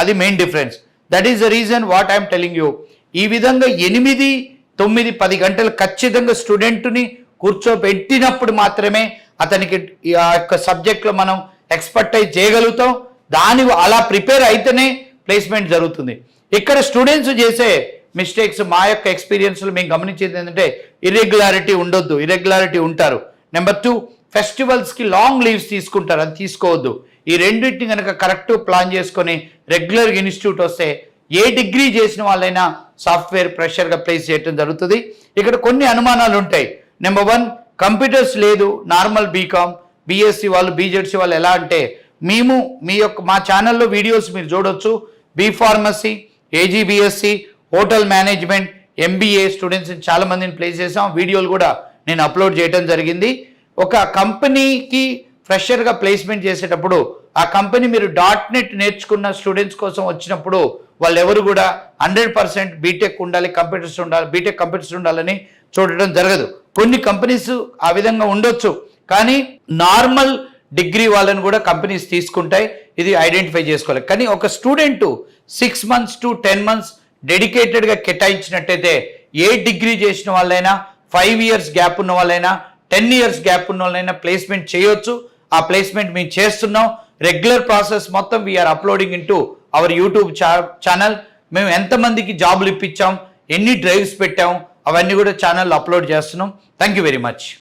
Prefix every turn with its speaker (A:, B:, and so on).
A: అది main difference. That is the reason what I'm telling you. ఈ విధంగా 8, 9, 10 గంటలు ఖచ్చితంగా స్టూడెంట్ని కూర్చోబెట్టినప్పుడు మాత్రమే అతనికి ఆ యొక్క సబ్జెక్ట్లో మనం ఎక్స్పర్టైజ్ చేయగలుగుతాం. అలా ప్రిపేర్ అయితేనే ప్లేస్మెంట్ జరుగుతుంది. ఇక్కడ స్టూడెంట్స్ చేసే మిస్టేక్స్ మా యొక్క ఎక్స్పీరియన్స్లో మేము గమనించేది ఏంటంటే ఇర్రెగ్యులారిటీ ఉండొద్దు, ఇర్రెగ్యులారిటీ ఉంటారు. నెంబర్ 2, ఫెస్టివల్స్కి లాంగ్ లీవ్స్ తీసుకుంటారు, అది తీసుకోవద్దు. ఈ రెండింటిని కనుక కరెక్ట్ ప్లాన్ చేసుకొని రెగ్యులర్గా ఇన్స్టిట్యూట్ వస్తే ఏ డిగ్రీ చేసిన వాళ్ళైనా సాఫ్ట్వేర్ ప్రెషర్గా ప్లేస్ చేయడం జరుగుతుంది. ఇక్కడ కొన్ని అనుమానాలు ఉంటాయి. నెంబర్ 1, కంప్యూటర్స్ లేదు, నార్మల్ బీకామ్, బీఎస్సీ వాళ్ళు, బీజెడ్సీ వాళ్ళు ఎలా అంటే మా ఛానల్లో వీడియోస్ మీరు చూడొచ్చు. B pharmacy, AG BSc, hotel management, MBA students చాలా మందిని ప్లేస్ చేసాం. వీడియోలు కూడా నేను అప్లోడ్ చేయడం జరిగింది. ఒక కంపెనీకి ఫ్రెషర్గా ప్లేస్మెంట్ చేసేటప్పుడు ఆ కంపెనీ మీరు .NET నేర్చుకున్న స్టూడెంట్స్ కోసం వచ్చినప్పుడు వాళ్ళు ఎవరు కూడా 100% బీటెక్ ఉండాలి, కంప్యూటర్స్ ఉండాలి, బీటెక్ కంప్యూటర్స్ ఉండాలని చూడటం జరగదు. కొన్ని కంపెనీస్ ఆ విధంగా ఉండొచ్చు, కానీ నార్మల్ డిగ్రీ వాళ్ళని కూడా కంపెనీస్ తీసుకుంటాయి. ఇది ఐడెంటిఫై చేసుకోవాలి. కానీ ఒక స్టూడెంట్ 6 months to 10 months డెడికేటెడ్గా కేటాయించినట్టయితే ఏ డిగ్రీ చేసిన వాళ్ళైనా, 5 years గ్యాప్ ఉన్న వాళ్ళైనా, 10 years గ్యాప్ ఉన్న వాళ్ళైనా ప్లేస్మెంట్ చేయొచ్చు. ఆ ప్లేస్మెంట్ మేము చేస్తున్నాం. రెగ్యులర్ ప్రాసెస్ మొత్తం we are uploading into our YouTube channel. మేము ఎంతమందికి జాబులు ఇప్పించాం, ఎన్ని డ్రైవ్స్ పెట్టాం, అవన్నీ కూడా ఛానల్లో అప్లోడ్ చేస్తున్నాం. Thank you very much.